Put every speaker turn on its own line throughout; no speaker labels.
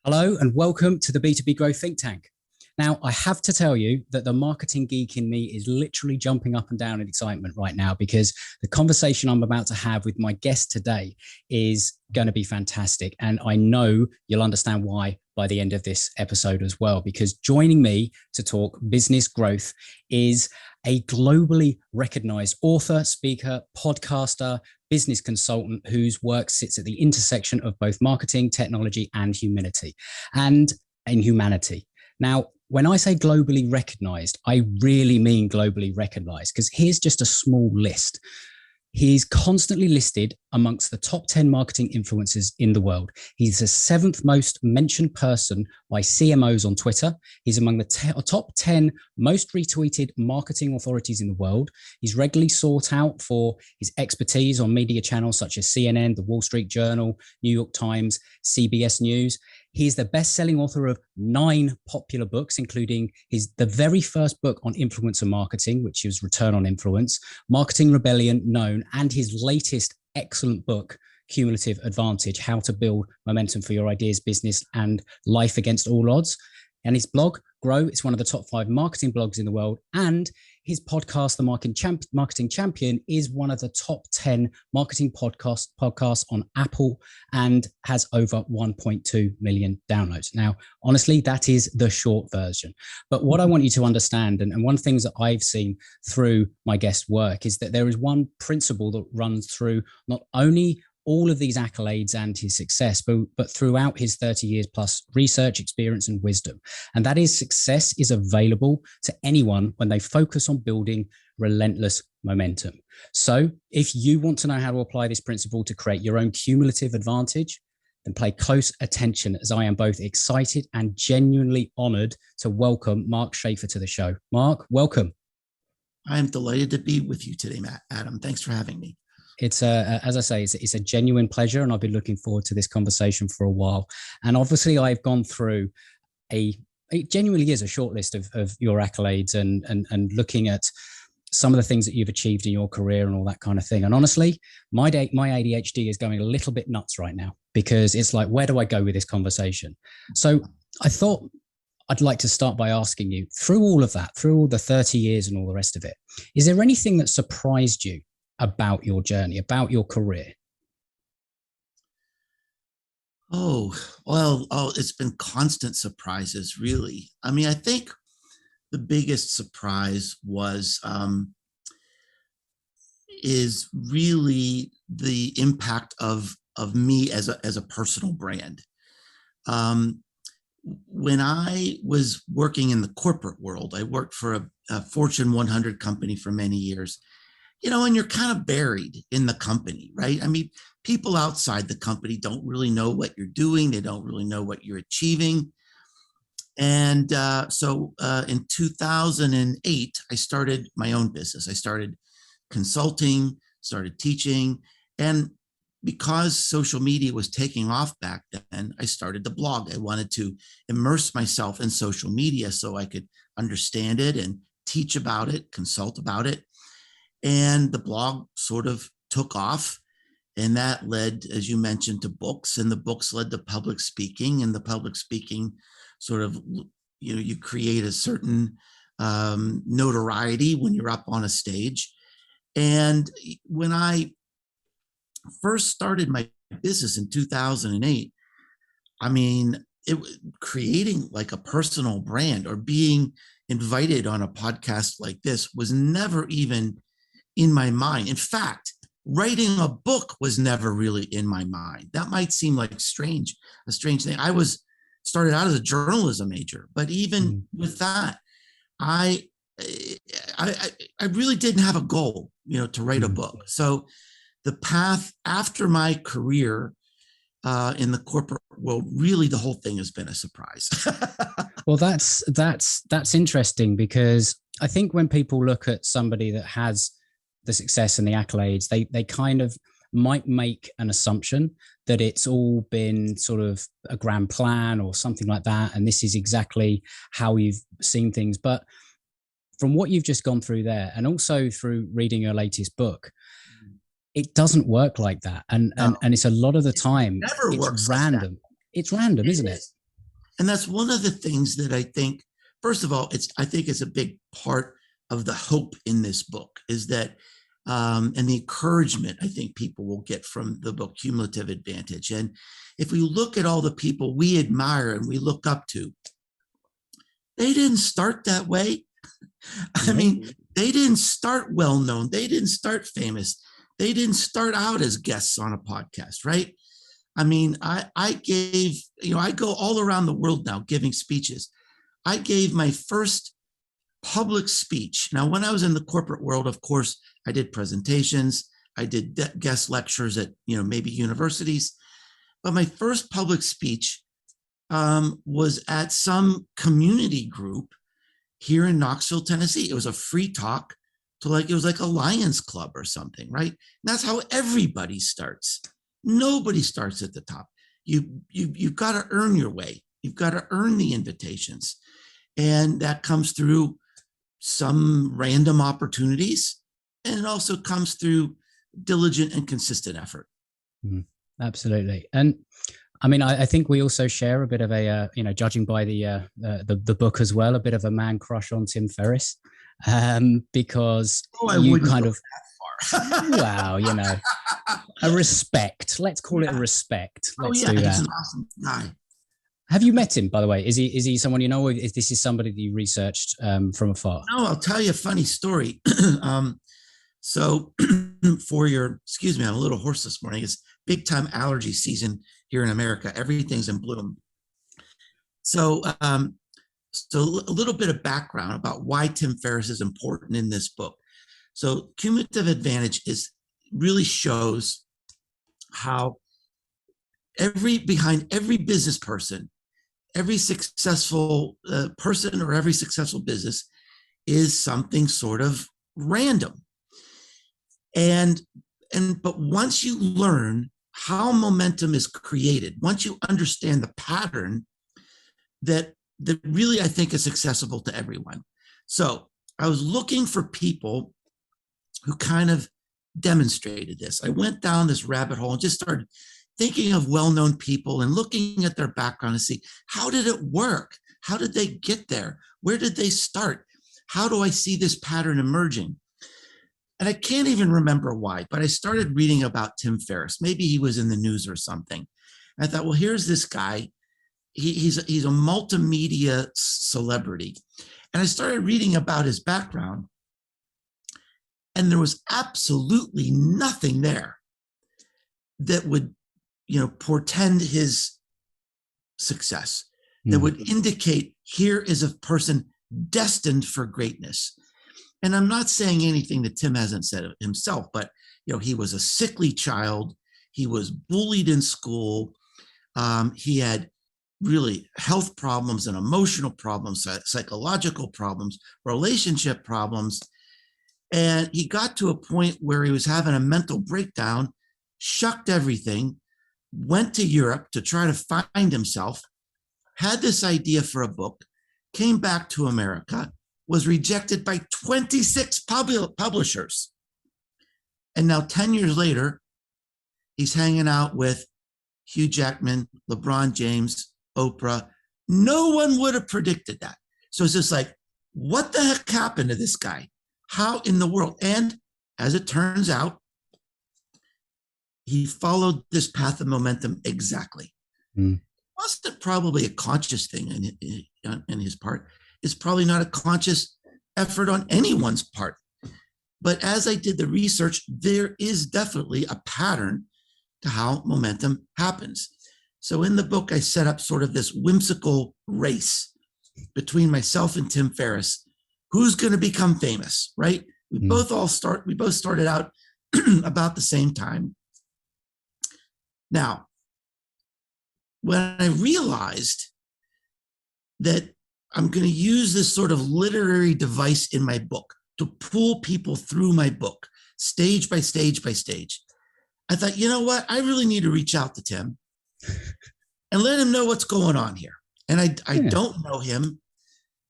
Hello and welcome to the B2B Growth Think Tank. Now, I have to tell you that the marketing geek in me is literally jumping up and down in excitement right now because the conversation I'm about to have with my guest today is going to be fantastic. And I know you'll understand why by the end of this episode as well, because joining me to talk business growth is a globally recognized author, speaker, podcaster, business consultant whose work sits at the intersection of both marketing, technology, and humanity. Now, when I say globally recognized, I really mean globally recognized, because here's just a small list. He's constantly listed amongst the top 10 marketing influencers in the world. He's the seventh most mentioned person by CMOs on Twitter. He's among the top 10 most retweeted marketing authorities in the world. He's regularly sought out for his expertise on media channels such as CNN, The Wall Street Journal, New York Times, CBS News. He's the best-selling author of 9 popular books, including the very first book on influencer marketing, which is Return on Influence, Marketing Rebellion Known, and his latest excellent book, Cumulative Advantage, How to Build Momentum for Your Ideas, Business, and Life Against All Odds. And his blog, Grow, it's one of the top 5 marketing blogs in the world. And his podcast, The Marketing Champion, is one of the top 10 marketing podcasts on Apple and has over 1.2 million downloads. Now, honestly, that is the short version. But what I want you to understand, and one of the things that I've seen through my guest's work, is that there is one principle that runs through not only all of these accolades and his success, but throughout his 30 years plus research, experience, and wisdom. And that is, success is available to anyone when they focus on building relentless momentum. So if you want to know how to apply this principle to create your own cumulative advantage, then pay close attention, as I am both excited and genuinely honored to welcome Mark Schaefer to the show. Mark, welcome.
I am delighted to be with you today, Adam. Thanks for having me.
It's as I say, it's a genuine pleasure, and I've been looking forward to this conversation for a while. And obviously, I've gone through it genuinely is a short list of your accolades and looking at some of the things that you've achieved in your career and all that kind of thing. And honestly, my ADHD is going a little bit nuts right now, because it's like, where do I go with this conversation? So I thought I'd like to start by asking you, through all of that, through all the 30 years and all the rest of it, is there anything that surprised you about your journey, about your career?
It's been constant surprises, really. I mean, I think the biggest surprise is really the impact of me as a personal brand. When I was working in the corporate world, I worked for a Fortune 100 company for many years. And you're kind of buried in the company, right? I mean, people outside the company don't really know what you're doing. They don't really know what you're achieving. And so in 2008, I started my own business. I started consulting, started teaching. And because social media was taking off back then, I started the blog. I wanted to immerse myself in social media so I could understand it and teach about it, consult about it. And the blog sort of took off, and that led, as you mentioned, to books, and the books led to public speaking, and the public speaking sort of, you create a certain notoriety when you're up on a stage. And when I first started my business in 2008, I mean, creating like a personal brand or being invited on a podcast like this was never even in my mind. In fact, writing a book was never really in my mind. That might seem like a strange thing. I started out as a journalism major, but even with that, I really didn't have a goal, to write a book. So the path after my career in the corporate world, really the whole thing has been a surprise.
Well, that's interesting, because I think when people look at somebody that has the success and the accolades, they kind of might make an assumption that it's all been sort of a grand plan or something like that, and this is exactly how you've seen things. But from what you've just gone through there, and also through reading your latest book, it doesn't work like that. And it's a lot of the time, it's random. It's random, isn't it?
And that's one of the things that I think, first of all, I think it's a big part of the hope in this book is that, and the encouragement I think people will get from the book Cumulative Advantage. And if we look at all the people we admire and we look up to, they didn't start that way. I mean, they didn't start well-known. They didn't start famous. They didn't start out as guests on a podcast, right? I mean, I gave, I go all around the world now giving speeches. I gave my first public speech. Now, when I was in the corporate world, of course, I did presentations. I did guest lectures at, maybe universities. But my first public speech was at some community group here in Knoxville, Tennessee. It was a free talk it was like a Lions Club or something, right? And that's how everybody starts. Nobody starts at the top. You've got to earn your way. You've got to earn the invitations. And that comes through some random opportunities. And it also comes through diligent and consistent effort.
Absolutely. And I mean, I think we also share a bit of a, judging by the book as well, a bit of a man crush on Tim Ferriss, because you kind of, wow, a respect. Let's call it a respect. Let's do that.
He's an awesome guy.
Have you met him, by the way? Is he someone you know, or is this somebody that you researched from afar?
No, I'll tell you a funny story. So excuse me, I'm a little hoarse this morning. It's big time allergy season here in America. Everything's in bloom. So a little bit of background about why Tim Ferriss is important in this book. So Cumulative Advantage really shows how behind every business person, every successful person or every successful business is something sort of random. But once you learn how momentum is created, once you understand the pattern that really I think is accessible to everyone. So I was looking for people who kind of demonstrated this. I went down this rabbit hole and just started thinking of well-known people and looking at their background to see, how did it work? How did they get there? Where did they start? How do I see this pattern emerging? And I can't even remember why, but I started reading about Tim Ferriss. Maybe he was in the news or something. And I thought, well, here's this guy. He's a multimedia celebrity. And I started reading about his background. And there was absolutely nothing there that would, portend his success, that would indicate here is a person destined for greatness. And I'm not saying anything that Tim hasn't said himself, but he was a sickly child. He was bullied in school. He had really health problems and emotional problems, psychological problems, relationship problems. And he got to a point where he was having a mental breakdown, shucked everything, went to Europe to try to find himself, had this idea for a book, came back to America, was rejected by 26 publishers. And now 10 years later, he's hanging out with Hugh Jackman, LeBron James, Oprah. No one would have predicted that. So it's just like, what the heck happened to this guy? How in the world? And as it turns out, he followed this path of momentum exactly. Wasn't probably a conscious thing in his part. It's probably not a conscious effort on anyone's part. But as I did the research, there is definitely a pattern to how momentum happens. So in the book, I set up sort of this whimsical race between myself and Tim Ferriss. Who's going to become famous, right? We both started out about the same time. Now, when I realized that I'm going to use this sort of literary device in my book to pull people through my book, stage by stage by stage, I thought, you know what? I really need to reach out to Tim and let him know what's going on here. And I don't know him.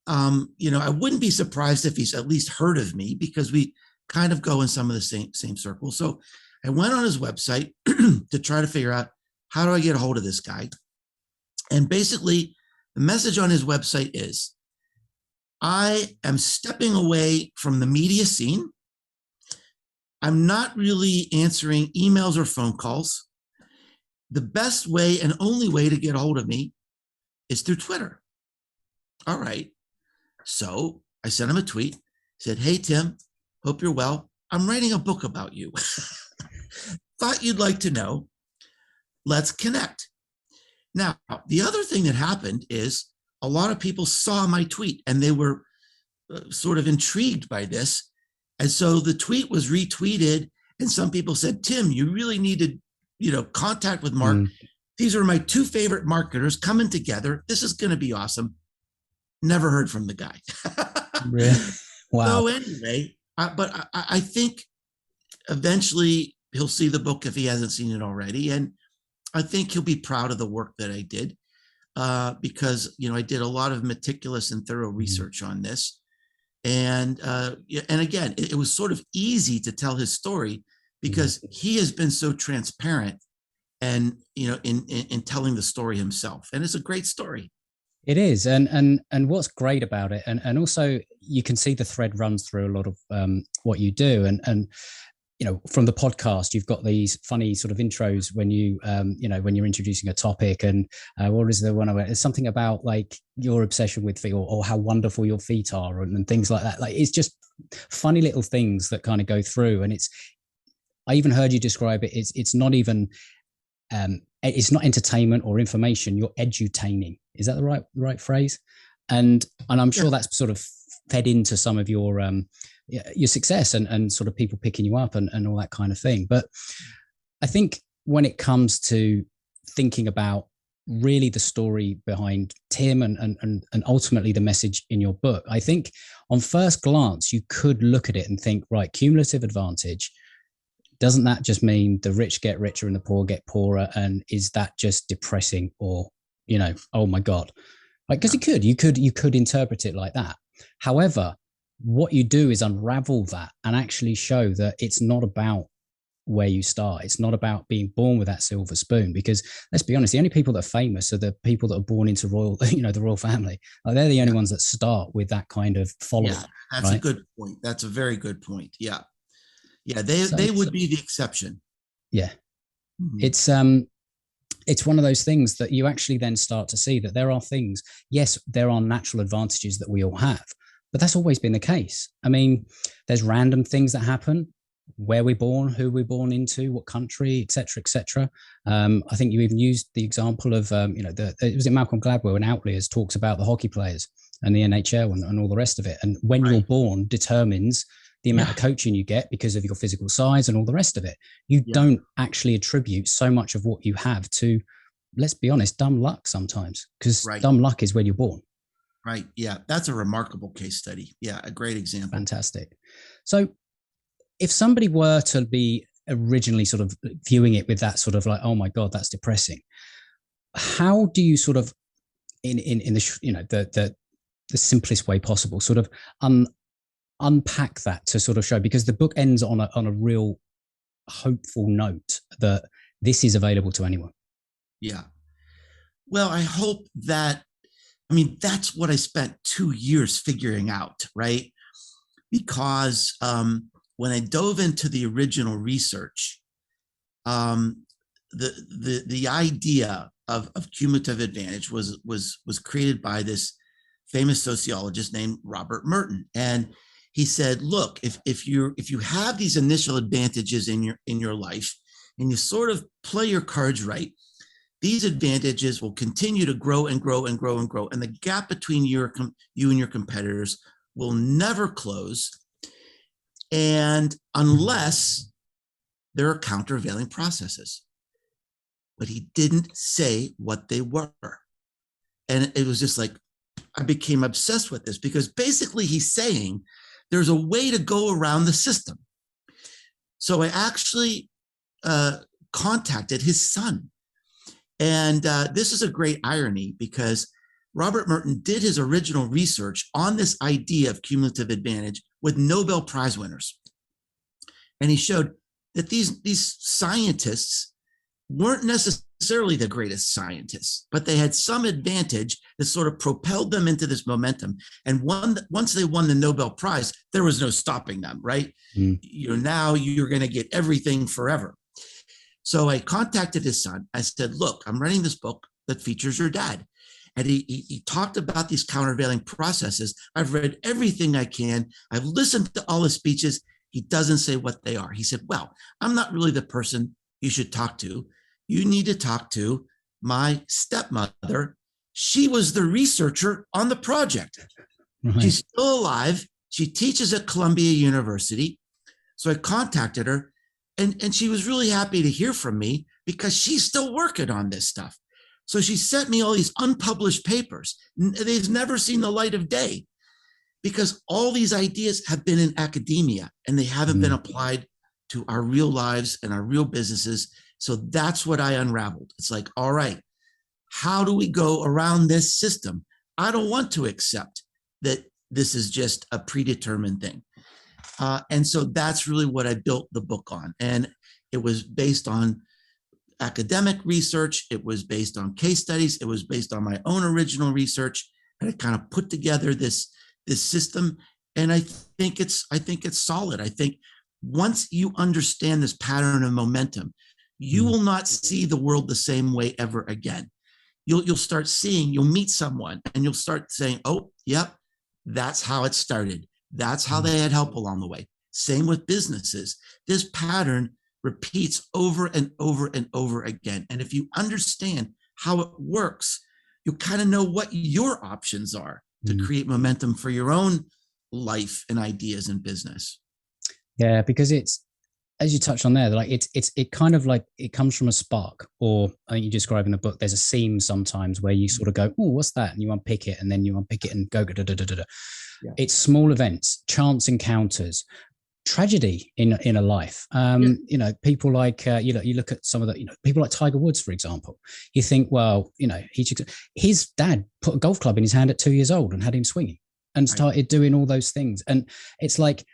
I wouldn't be surprised if he's at least heard of me because we kind of go in some of the same circles. So I went on his website to try to figure out, how do I get a hold of this guy? And basically The message on his website is, I am stepping away from the media scene. I'm not really answering emails or phone calls. The best way and only way to get a hold of me is through Twitter. All right. So I sent him a tweet, said, hey, Tim, hope you're well. I'm writing a book about you. Thought you'd like to know. Let's connect. Now, the other thing that happened is a lot of people saw my tweet and they were sort of intrigued by this. And so the tweet was retweeted and some people said, Tim, you really need to, contact with Mark. These are my two favorite marketers coming together. This is going to be awesome. Never heard from the guy.
Really? Wow.
So anyway, but I think eventually he'll see the book if he hasn't seen it already. And I think he'll be proud of the work that I did because, I did a lot of meticulous and thorough research on this. And again, it was sort of easy to tell his story because he has been so transparent and, in telling the story himself. And it's a great story.
It is. And what's great about it, and also you can see the thread runs through a lot of what you do. And from the podcast, you've got these funny sort of intros when when you're introducing a topic. And what is the one about? It's something about like your obsession with feet or how wonderful your feet are and things like that. Like it's just funny little things that kind of go through. And I even heard you describe it. It's not even, it's not entertainment or information. You're edutaining. Is that the right phrase? And I'm sure that's sort of fed into some of your success and sort of people picking you up and all that kind of thing. But I think when it comes to thinking about really the story behind Tim and ultimately the message in your book, I think on first glance, you could look at it and think, right, cumulative advantage, doesn't that just mean the rich get richer and the poor get poorer? And is that just depressing or, oh my God, like, because you could interpret it like that. However, what you do is unravel that and actually show that it's not about where you start. It's not about being born with that silver spoon, because let's be honest, the only people that are famous are the people that are born into the royal family. Like they're the only ones that start with that kind of following.
Yeah, that's a good point. That's a very good point. Yeah. Yeah. They would be the exception.
Yeah. It's one of those things that you actually then start to see that there are things, yes, there are natural advantages that we all have, but that's always been the case. I mean, there's random things that happen, where we're born, who we're born into, what country, et cetera, et cetera. I think you even used the example of, it was in Malcolm Gladwell in Outliers talks about the hockey players and the NHL and all the rest of it. And when you're born determines the amount of coaching you get because of your physical size and all the rest of it. You don't actually attribute so much of what you have to, let's be honest, dumb luck sometimes, because dumb luck is where you're born.
Right. Yeah. That's a remarkable case study. Yeah. A great example.
Fantastic. So if somebody were to be originally sort of viewing it with that sort of like, oh my God, that's depressing. How do you sort of in the simplest way possible, sort of unpack that to sort of show, because the book ends on a real hopeful note that this is available to anyone.
Yeah. Well, I hope that, that's what I spent 2 years figuring out, right? Because when I dove into the original research, the idea of cumulative advantage was created by this famous sociologist named Robert Merton. And he said, look, if you have these initial advantages in your life and you sort of play your cards right, these advantages will continue to grow and grow and grow and grow. And the gap between you and your competitors will never close. And unless there are countervailing processes. But he didn't say what they were. And it was just like, I became obsessed with this because basically he's saying there's a way to go around the system. So I actually contacted his son. And this is a great irony because Robert Merton did his original research on this idea of cumulative advantage with Nobel Prize winners. And he showed that these scientists weren't necessarily the greatest scientists, but they had some advantage that sort of propelled them into this momentum. And once they won the Nobel Prize, there was no stopping them, right? Now you're going to get everything forever. So I contacted his son. I said, look, I'm writing this book that features your dad. And he talked about these countervailing processes. I've read everything I can. I've listened to all his speeches. He doesn't say what they are. He said, well, I'm not really the person you should talk to. You need to talk to my stepmother. She was the researcher on the project. Right. She's still alive. She teaches at Columbia University. So I contacted her, and she was really happy to hear from me because she's still working on this stuff. So she sent me all these unpublished papers. They've never seen the light of day because all these ideas have been in academia and they haven't been applied to our real lives and our real businesses. So that's what I unraveled. It's like, all right, how do we go around this system? I don't want to accept that this is just a predetermined thing. And so that's really what I built the book on. And it was based on academic research. It was based on case studies. It was based on my own original research. And I kind of put together this system. And I think it's solid. I think once you understand this pattern of momentum, you will not see the world the same way ever again. You'll start seeing, you'll meet someone and you'll start saying, oh, yep, that's how it started. That's how they had help along the way. Same with businesses. This pattern repeats over and over and over again. And if you understand how it works, you kind of know what your options are to create momentum for your own life and ideas and business.
Yeah, because it's, as you touched on there, like it kind of like it comes from a spark, or I think you describe in the book, there's a seam sometimes where you sort of go, oh, what's that? And you unpick it, and then you unpick it and go, da, da, da, da, da. Yeah. It's small events, chance encounters, tragedy in a life. People like, you look at some of the, people like Tiger Woods, for example. You think, well, his dad put a golf club in his hand at 2 years old and had him swinging and started doing all those things. And it's like,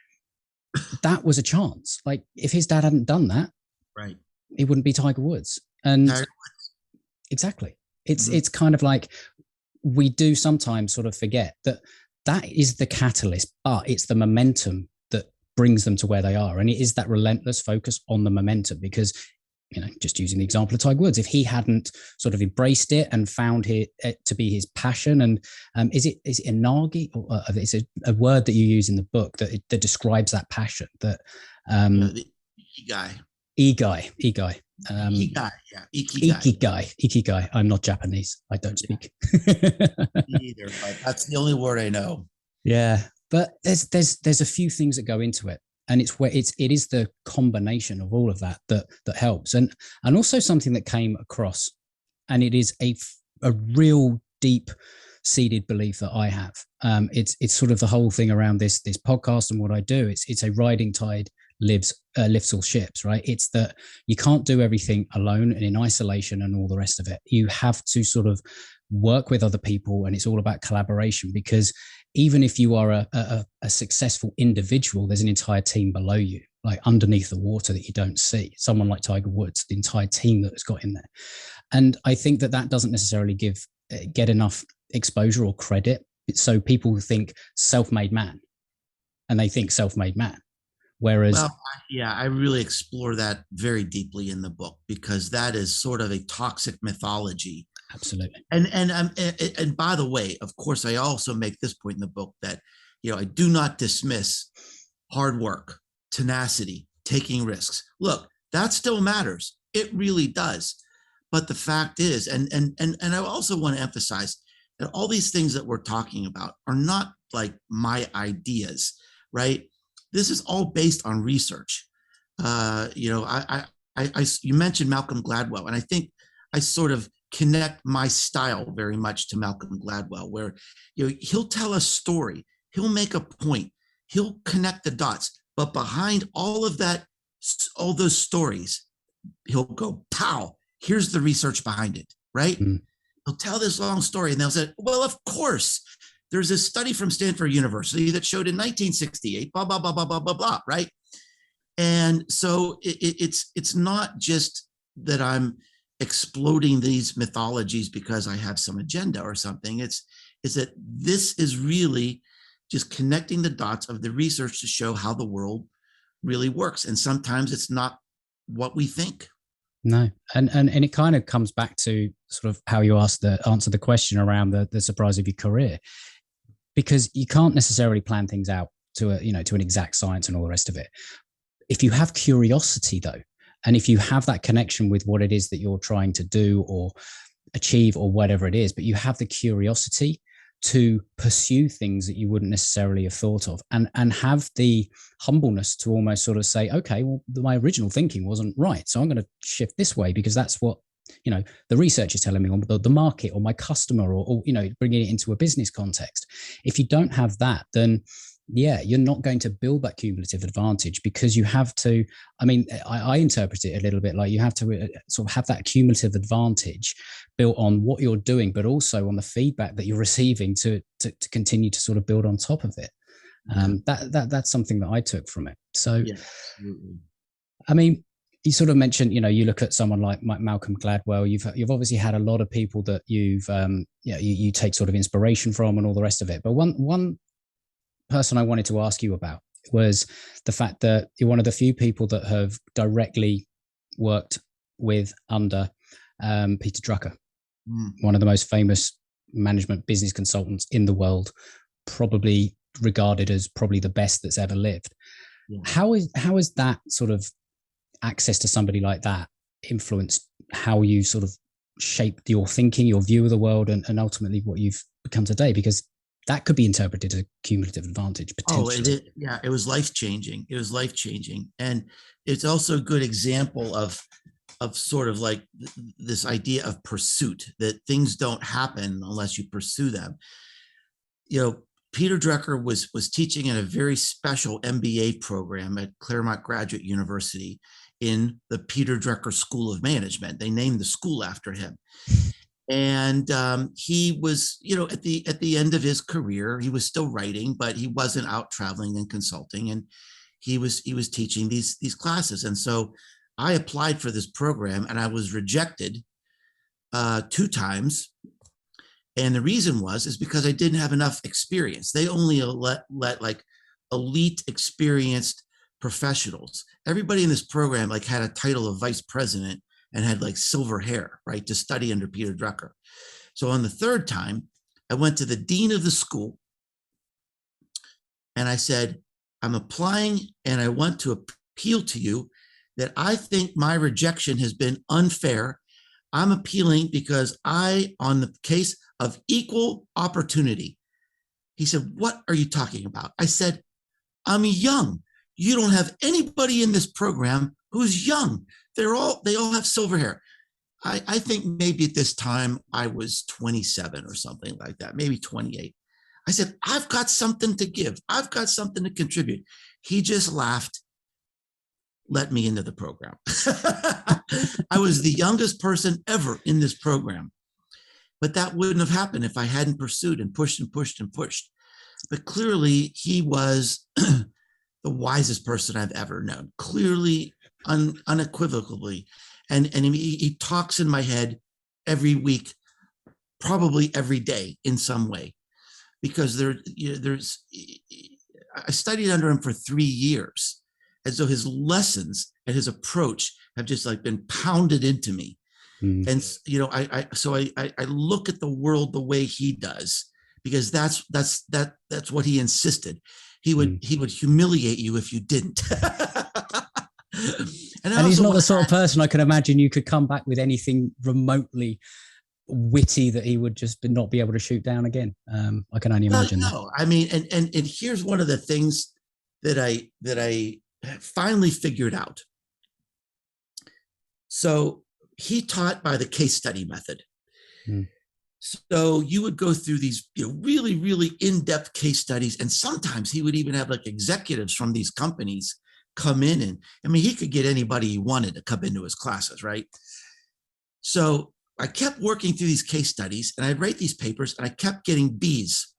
that was a chance. Like if his dad hadn't done that, right, he wouldn't be Tiger Woods. And exactly, it's kind of like we do sometimes sort of forget that is the catalyst, but it's the momentum that brings them to where they are. And it is that relentless focus on the momentum because, just using the example of Tiger Woods, if he hadn't sort of embraced it and found it to be his passion, and is it inagi, or it's a word that you use in the book that describes that passion, that
the ikigai.
Ikigai. I'm not Japanese. I don't speak.
Either, but that's the only word I know.
Yeah, but there's a few things that go into it. And it is the combination of all of that helps. And also something that came across, and it is a real deep seated belief that I have. It's sort of the whole thing around this podcast and what I do. It's a riding tide lifts all ships, right? It's that you can't do everything alone and in isolation and all the rest of it. You have to sort of work with other people, and it's all about collaboration, because even if you are a successful individual, there's an entire team below you, like underneath the water that you don't see. Someone like Tiger Woods, the entire team that has got in there. And I think that doesn't necessarily get enough exposure or credit. So people think self-made man, and they think self-made man. Whereas,
I really explore that very deeply in the book, because that is sort of a toxic mythology.
Absolutely.
And by the way, of course, I also make this point in the book that, I do not dismiss hard work, tenacity, taking risks. Look, that still matters. It really does. But the fact is, and I also want to emphasize that all these things that we're talking about are not like my ideas, right? This is all based on research. You mentioned Malcolm Gladwell, and I think I sort of connect my style very much to Malcolm Gladwell, where he'll tell a story, he'll make a point, he'll connect the dots, but behind all of that, all those stories, he'll go, pow, here's the research behind it, right? He'll tell this long story, and they'll say, well, of course, there's a study from Stanford University that showed in 1968, blah, blah, blah, blah, blah, blah, blah, right? And so it's not just that I'm exploding these mythologies because I have some agenda or something. It's that this is really just connecting the dots of the research to show how the world really works. And sometimes it's not what we think.
No, and it kind of comes back to sort of how you answer the question around the surprise of your career, because you can't necessarily plan things out to an exact science and all the rest of it. If you have curiosity though, and if you have that connection with what it is that you're trying to do or achieve or whatever it is, but you have the curiosity to pursue things that you wouldn't necessarily have thought of, and have the humbleness to almost sort of say, okay, well, my original thinking wasn't right, so I'm going to shift this way because that's what the research is telling me, or the market, or my customer, or bringing it into a business context. If you don't have that, then you're not going to build that cumulative advantage, because you have to, I interpret it a little bit like you have to sort of have that cumulative advantage built on what you're doing, but also on the feedback that you're receiving to continue to sort of build on top of it. That's something that I took from it. So, you sort of mentioned, you look at someone like Malcolm Gladwell. You've obviously had a lot of people that you take sort of inspiration from and all the rest of it. But one person I wanted to ask you about was the fact that you're one of the few people that have directly worked with under Peter Drucker, one of the most famous management business consultants in the world, probably regarded as probably the best that's ever lived. Yeah. How is that sort of access to somebody like that influenced how you sort of shaped your thinking, your view of the world, and ultimately what you've become today? Because that could be interpreted as a cumulative advantage potentially.
It was life-changing. It was life-changing. And it's also a good example of sort of like this idea of pursuit, that things don't happen unless you pursue them. Peter Drucker was teaching in a very special MBA program at Claremont Graduate University in the Peter Drucker School of Management. They named the school after him. And he was, at the end of his career, he was still writing, but he wasn't out traveling and consulting. And he was teaching these classes. And so I applied for this program and I was rejected 2 times. And the reason is because I didn't have enough experience. They only let like elite experienced professionals. Everybody in this program like had a title of vice president and had like silver hair, right, to study under Peter Drucker. So on the 3rd time, I went to the dean of the school and I said, I'm applying and I want to appeal to you that I think my rejection has been unfair. I'm appealing because on the case of equal opportunity. He said, what are you talking about? I said, I'm young. You don't have anybody in this program who's young. They all have silver hair. I think maybe at this time I was 27 or something like that, maybe 28. I said, I've got something to give. I've got something to contribute. He just laughed, let me into the program. I was the youngest person ever in this program. But that wouldn't have happened if I hadn't pursued and pushed and pushed and pushed. But clearly, he was the wisest person I've ever known, clearly, unequivocally. And he talks in my head every week, probably every day in some way, because I studied under him for 3 years. And so his lessons and his approach have just like been pounded into me. And I look at the world the way he does, because that's what he insisted. He would humiliate you if you didn't.
and he's not the sort of person I can imagine you could come back with anything remotely witty that he would just not be able to shoot down again. I can only imagine that.
No, and here's one of the things that I finally figured out. So he taught by the case study method. So you would go through these really, really in-depth case studies. And sometimes he would even have like executives from these companies come in. And he could get anybody he wanted to come into his classes, right? So I kept working through these case studies and I'd write these papers and I kept getting B's.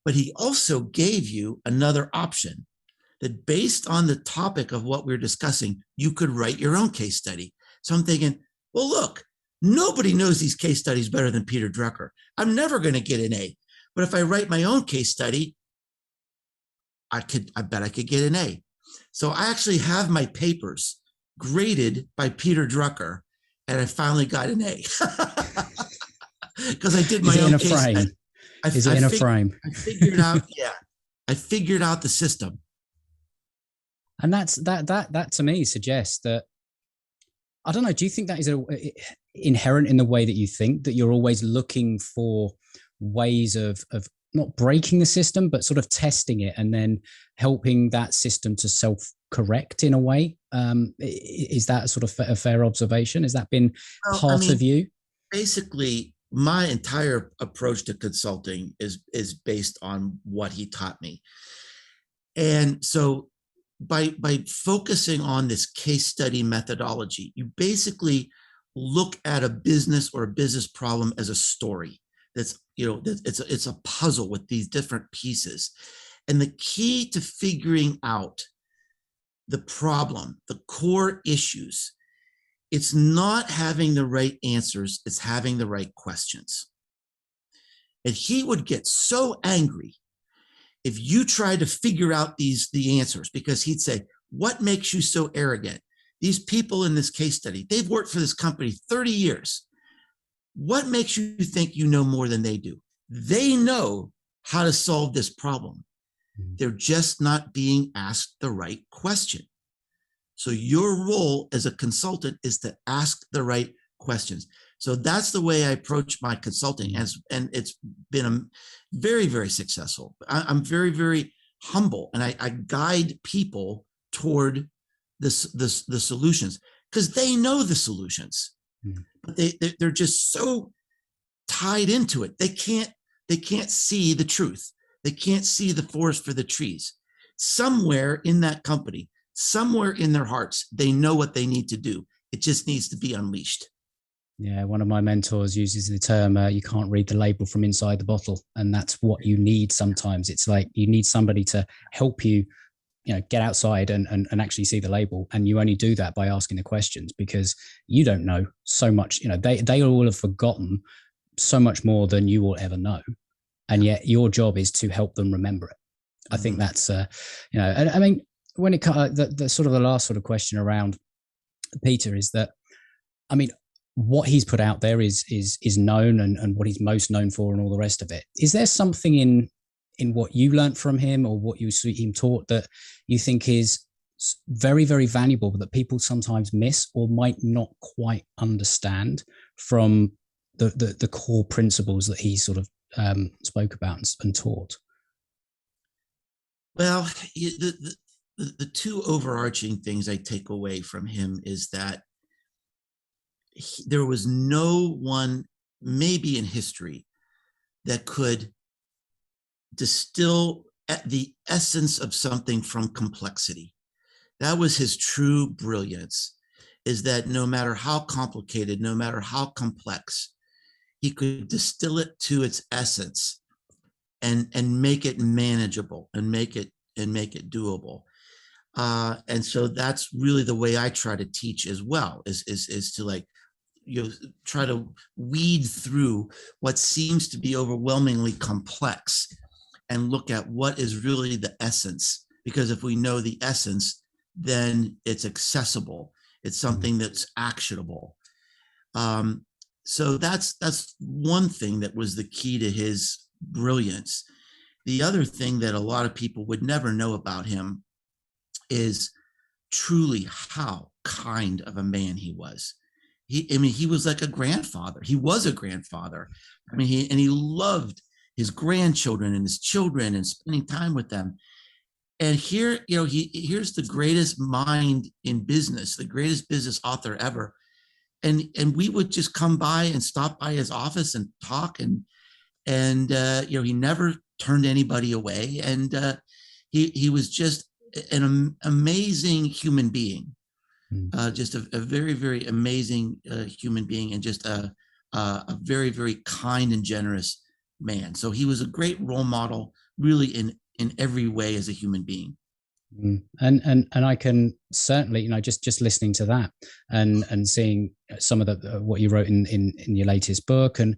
But he also gave you another option that based on the topic of what we're discussing, you could write your own case study. So I'm thinking, well, look, nobody knows these case studies better than Peter Drucker. I'm never going to get an A. But if I write my own case study, I bet I could get an A. So I actually have my papers graded by Peter Drucker, and I finally got an A because I did my own case study.
Is it in a frame?
I figured out, yeah, I figured out the system.
And that to me suggests that, I don't know, do you think that is inherent in the way that you think, that you're always looking for ways of not breaking the system, but sort of testing it and then helping that system to self-correct in a way? Is that sort of a fair observation? Has that been part of you?
Basically, my entire approach to consulting is based on what he taught me. And so by focusing on this case study methodology, you basically look at a business or a business problem as a story. That's, it's a puzzle with these different pieces. And the key to figuring out the problem, the core issues, it's not having the right answers, it's having the right questions. And he would get so angry if you tried to figure out the answers, because he'd say, what makes you so arrogant? These people in this case study, they've worked for this company 30 years. What makes you think you know more than they do? They know how to solve this problem. They're just not being asked the right question. So your role as a consultant is to ask the right questions. So that's the way I approach my consulting, and it's been very, very successful. I'm very, very humble, and I guide people toward the solutions, because they know the solutions, but they're just so tied into it. They can't see the truth. They can't see the forest for the trees. Somewhere in that company, somewhere in their hearts, they know what they need to do. It just needs to be unleashed.
Yeah, one of my mentors uses the term, you can't read the label from inside the bottle. And that's what you need sometimes. It's like you need somebody to help you, get outside and actually see the label. And you only do that by asking the questions, because you don't know so much. They all have forgotten so much more than you will ever know. And yet your job is to help them remember it. I think that's, and I mean, when it comes, the sort of the last sort of question around Peter is that, I mean, what he's put out there is known, and what he's most known for, and all the rest of it. Is there something in what you learned from him, or what you see him taught, that you think is very, very valuable, but that people sometimes miss or might not quite understand from the core principles that he sort of spoke about and taught?
Well, the two overarching things I take away from him is that there was no one, maybe in history, that could distill the essence of something from complexity. That was his true brilliance, is that no matter how complicated, no matter how complex, he could distill it to its essence and make it manageable and make it doable. And so that's really the way I try to teach as well, is to, like, try to weed through what seems to be overwhelmingly complex and look at what is really the essence. Because if we know the essence, then it's accessible. It's something that's actionable. So that's one thing that was the key to his brilliance. The other thing that a lot of people would never know about him is truly how kind of a man he was. He was like a grandfather. He was a grandfather. I mean, he loved his grandchildren and his children and spending time with them. And here, here's the greatest mind in business, the greatest business author ever. And we would just come by and stop by his office and talk, and he never turned anybody away. And he was just an amazing human being. Just a very, very amazing human being, and just a very, very kind and generous man. So he was a great role model, really, in every way as a human being.
And I can certainly, just listening to that and seeing some of the what you wrote in your latest book, and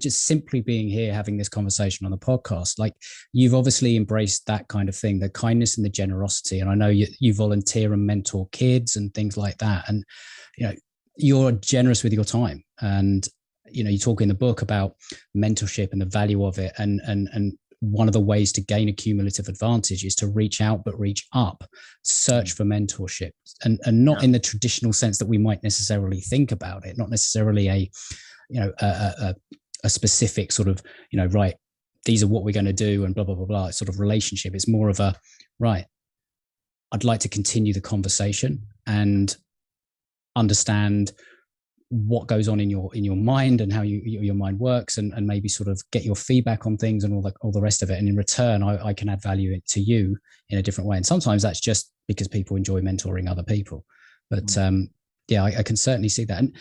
just simply being here having this conversation on the podcast, like you've obviously embraced that kind of thing, the kindness and the generosity. And I know you volunteer and mentor kids and things like that, and you're generous with your time, and you talk in the book about mentorship and the value of it, and one of the ways to gain a cumulative advantage is to reach out but reach up, search for mentorship, and not in the traditional sense that we might necessarily think about it, not necessarily a specific sort of right, these are what we're going to do and blah blah blah blah sort of relationship. It's more of a right, I'd like to continue the conversation and understand what goes on in your mind and how your mind works, and maybe sort of get your feedback on things and all the rest of it. And in return, I can add value to you in a different way. And sometimes that's just because people enjoy mentoring other people. But I can certainly see that. And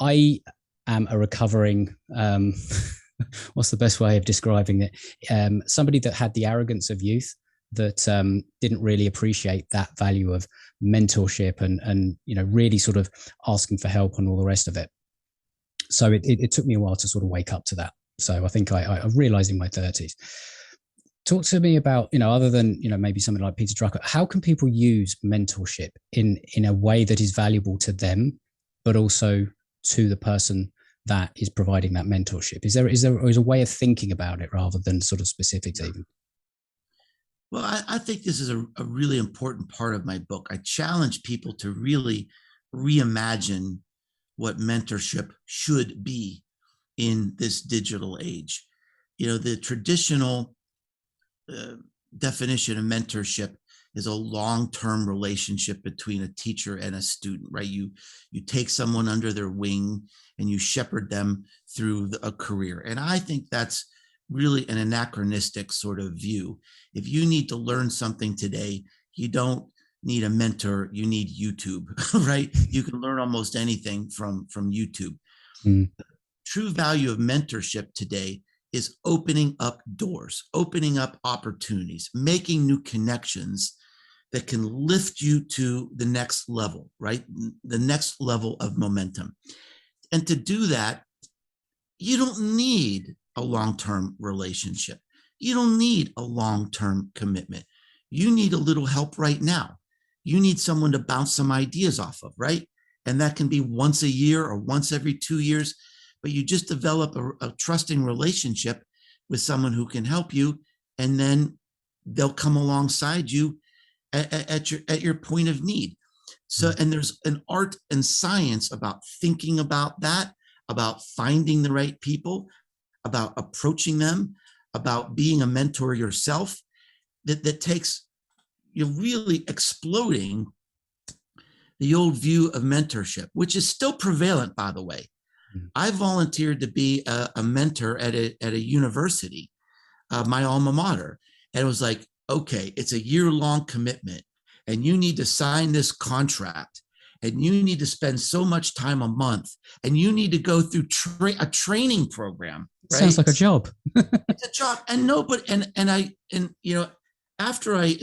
I am a recovering, what's the best way of describing it? Somebody that had the arrogance of youth, that didn't really appreciate that value of mentorship and really sort of asking for help and all the rest of it. So it took me a while to sort of wake up to that. So I think I realized in my 30s. Talk to me about, other than, maybe something like Peter Drucker, how can people use mentorship in a way that is valuable to them, but also to the person that is providing that mentorship? Is there a way of thinking about it rather than sort of specifics even?
Well, I think this is a really important part of my book. I challenge people to really reimagine what mentorship should be in this digital age. The traditional definition of mentorship is a long-term relationship between a teacher and a student, right? You take someone under their wing and you shepherd them through a career. And I think that's really an anachronistic sort of view. If you need to learn something today, you don't need a mentor, you need YouTube, right? You can learn almost anything from YouTube. The true value of mentorship today is opening up doors, opening up opportunities, making new connections that can lift you to the next level, right? The next level of momentum. And to do that, you don't need a long-term relationship. You don't need a long-term commitment. You need a little help right now. You need someone to bounce some ideas off of, right? And that can be once a year or once every 2 years, but you just develop a trusting relationship with someone who can help you, and then they'll come alongside you at your point of need. So, and there's an art and science about thinking about that, about finding the right people, about approaching them, about being a mentor yourself, that takes really exploding the old view of mentorship, which is still prevalent, by the way. I volunteered to be a mentor at a university, my alma mater. And it was like, okay, it's a year-long commitment and you need to sign this contract and you need to spend so much time a month and you need to go through a training program. Right?
Sounds like a job.
It's a job. And nobody, after I,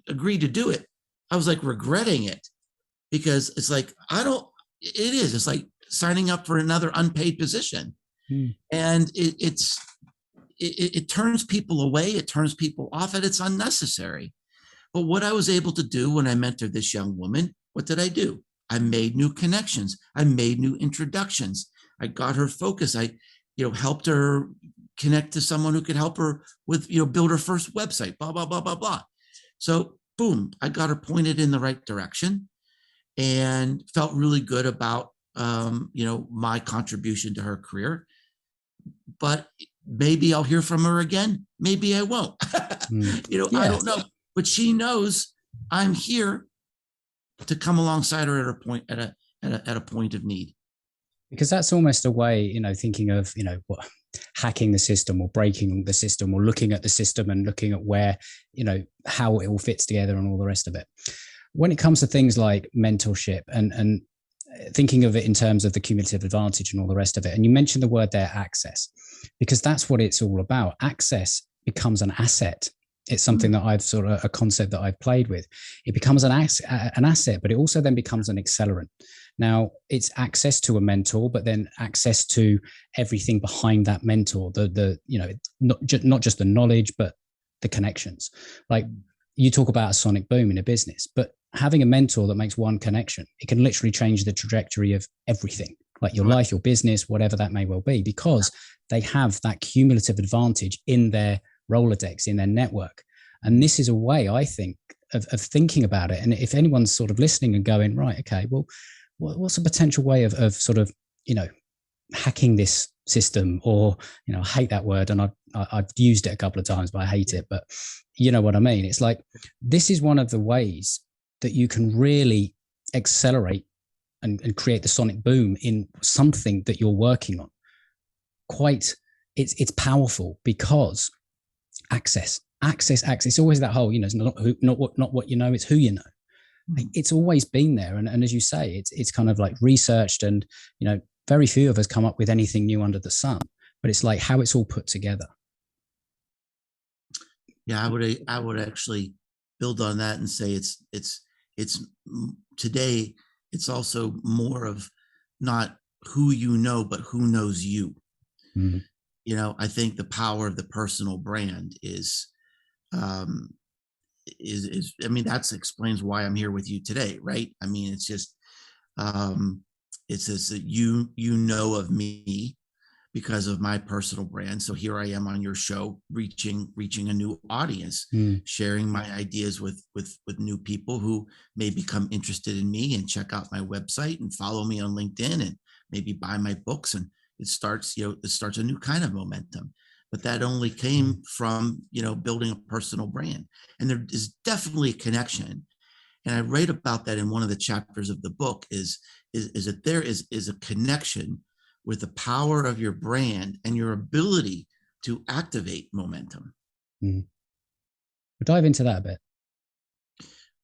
agreed to do it, I was like regretting it, because it's like, it's like signing up for another unpaid position. And it turns people away. It turns people off, and it's unnecessary. But what I was able to do when I mentored this young woman, what did I do? I made new connections. I made new introductions. I got her focus. I, helped her connect to someone who could help her with, build her first website, blah, blah, blah, blah, blah. So boom, I got her pointed in the right direction and felt really good about, my contribution to her career. But maybe I'll hear from her again. Maybe I won't. I don't know. But she knows I'm here to come alongside her at a point of need.
Because that's almost a way, thinking of, hacking the system or breaking the system or looking at the system and looking at where, how it all fits together and all the rest of it. When it comes to things like mentorship and thinking of it in terms of the cumulative advantage and all the rest of it, and you mentioned the word there, access, because that's what it's all about. Access becomes an asset It's something that I've sort of a concept that I've played with. It becomes an asset, but it also then becomes an accelerant. Now it's access to a mentor, but then access to everything behind that mentor. Not just the knowledge, but the connections. Like you talk about a sonic boom in a business, but having a mentor that makes one connection, it can literally change the trajectory of everything, like your life, your business, whatever that may well be, because they have that cumulative advantage in their Rolodex, in their network. And this is a way, I think, of thinking about it. And if anyone's sort of listening and going, right, okay, well, what's a potential way of sort of, hacking this system, or, I hate that word, and I've used it a couple of times, but I hate it, but you know what I mean? It's like, this is one of the ways that you can really accelerate and create the sonic boom in something that you're working on. It's powerful because access. It's always that whole, it's not what you know, it's who you know. Like, it's always been there. And as you say, it's kind of like researched, and, very few of us come up with anything new under the sun, but it's like how it's all put together.
Yeah, I would actually build on that and say it's today, it's also more of not who you know, but who knows you. Mm-hmm. I think the power of the personal brand is I mean, that explains why I'm here with you today, right? I mean, it's just it's this that you know of me because of my personal brand. So here I am on your show, reaching a new audience, sharing my ideas with new people who may become interested in me and check out my website and follow me on LinkedIn and maybe buy my books. And it starts a new kind of momentum. But that only came from, building a personal brand. And there is definitely a connection. And I write about that in one of the chapters of the book is that there is a connection with the power of your brand and your ability to activate momentum.
We'll dive into that a bit.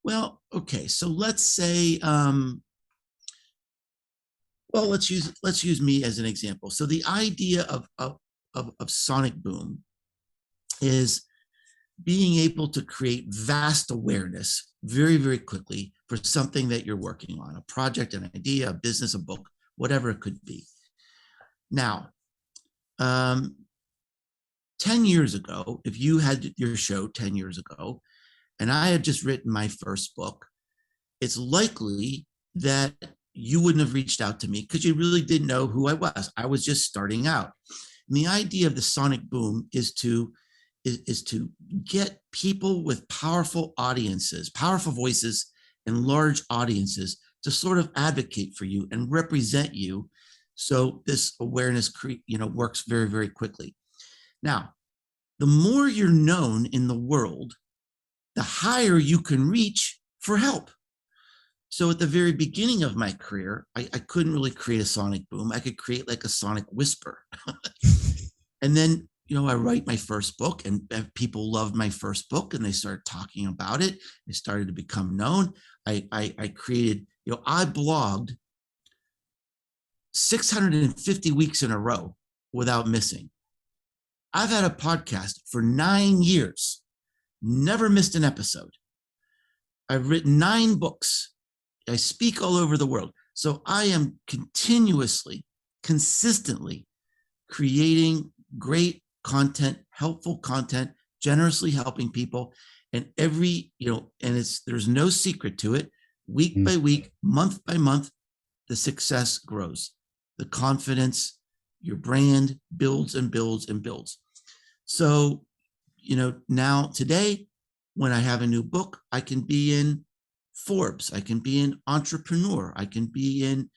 Well, okay. So let's say, let's use me as an example. So the idea of sonic boom is being able to create vast awareness very, very quickly for something that you're working on, a project, an idea, a business, a book, whatever it could be. Now, 10 years ago, if you had your show 10 years ago, and I had just written my first book, it's likely that you wouldn't have reached out to me because you really didn't know who I was. I was just starting out. And the idea of the sonic boom is to get people with powerful audiences, powerful voices, and large audiences to sort of advocate for you and represent you. So this awareness, works very, very quickly. Now, the more you're known in the world, the higher you can reach for help. So at the very beginning of my career, I couldn't really create a sonic boom. I could create like a sonic whisper. And then, I write my first book, and people loved my first book, and they started talking about it. It started to become known. I created, I blogged 650 weeks in a row without missing. I've had a podcast for 9 years, never missed an episode. I've written 9 books. I speak all over the world. So I am consistently creating great content, helpful content, generously helping people. And there's no secret to it. Week by week, month by month, the success grows. The confidence, your brand builds and builds and builds. So, now today, when I have a new book, I can be in Forbes, I can be in Entrepreneur, I can be in,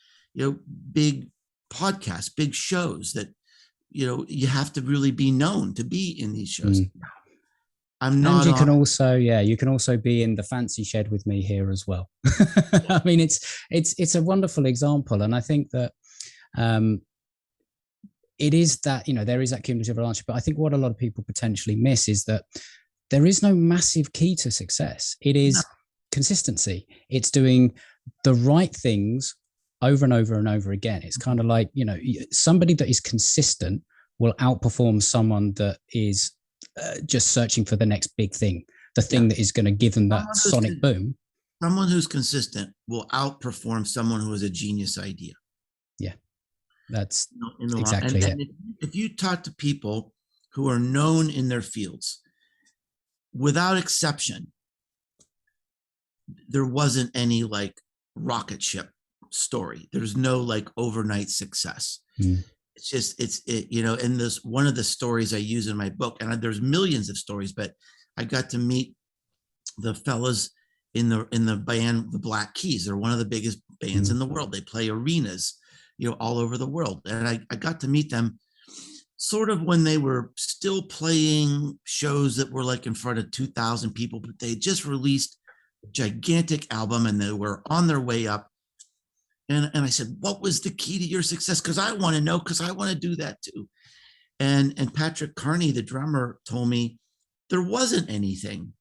big podcasts, big shows that, you have to really be known to be in these shows. I'm not.
And you can also be in the fancy shed with me here as well. I mean, it's a wonderful example. And I think that it is that, there is that cumulative advantage, but I think what a lot of people potentially miss is that there is no massive key to success. It is consistency. It's doing the right things over and over and over again. It's kind of like, somebody that is consistent will outperform someone that is just searching for the next big thing, the thing that is going to give them that sonic boom.
Someone who's consistent will outperform someone who has a genius idea.
Yeah, that's exactly it.
If you talk to people who are known in their fields, without exception, there wasn't any like rocket ship story. There's no like overnight success. It's just, and this, one of the stories I use in my book, and there's millions of stories, but I got to meet the fellas in the band, the Black Keys. They're one of the biggest bands in the world. They play arenas, all over the world. And I got to meet them sort of when they were still playing shows that were like in front of 2,000 people, but they just released a gigantic album and they were on their way up. And I said, what was the key to your success? Because I want to know, because I want to do that too. And Patrick Carney, the drummer, told me there wasn't anything.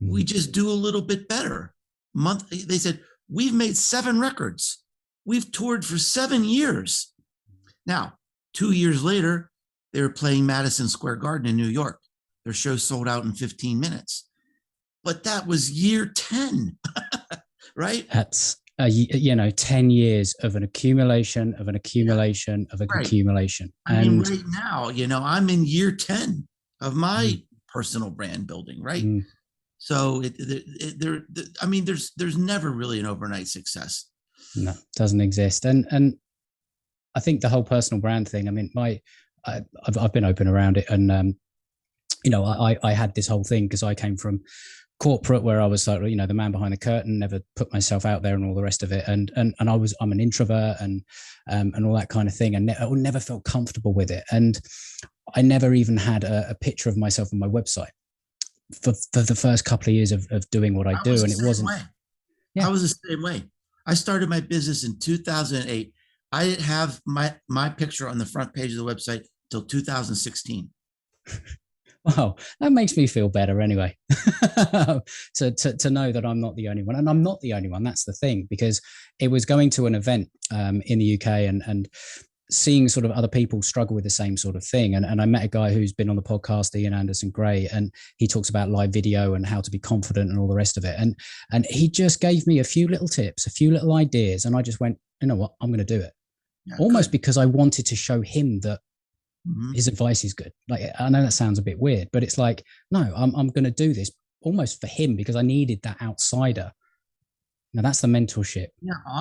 We just do a little bit better. They said, we've made 7 records. We've toured for 7 years. Now, 2 years later, they were playing Madison Square Garden in New York. Their show sold out in 15 minutes. But that was year 10, right?
That's 10 years of an accumulation of an accumulation of an accumulation.
I mean, right now, I'm in year 10 of my personal brand building, right? So there's never really an overnight success.
No, it doesn't exist. And I think the whole personal brand thing, I mean, I've been open around it. And, I had this whole thing because I came from corporate where I was like, the man behind the curtain, never put myself out there and all the rest of it. And I'm an introvert and all that kind of thing. And I never felt comfortable with it. And I never even had a picture of myself on my website for the first couple of years of doing what I do. And it wasn't.
I was the same way. I started my business in 2008. I didn't have my picture on the front page of the website till 2016.
Wow, that makes me feel better anyway. to know that I'm not the only one. And I'm not the only one. That's the thing, because it was going to an event in the UK and seeing sort of other people struggle with the same sort of thing. And I met a guy who's been on the podcast, Ian Anderson Gray, and he talks about live video and how to be confident and all the rest of it. And he just gave me a few little tips, a few little ideas. And I just went, you know what, I'm going to do it. Yeah, almost because I wanted to show him that his advice is good. Like, I know that sounds a bit weird, but it's like, no, I'm going to do this almost for him because I needed that outsider. Now that's the mentorship.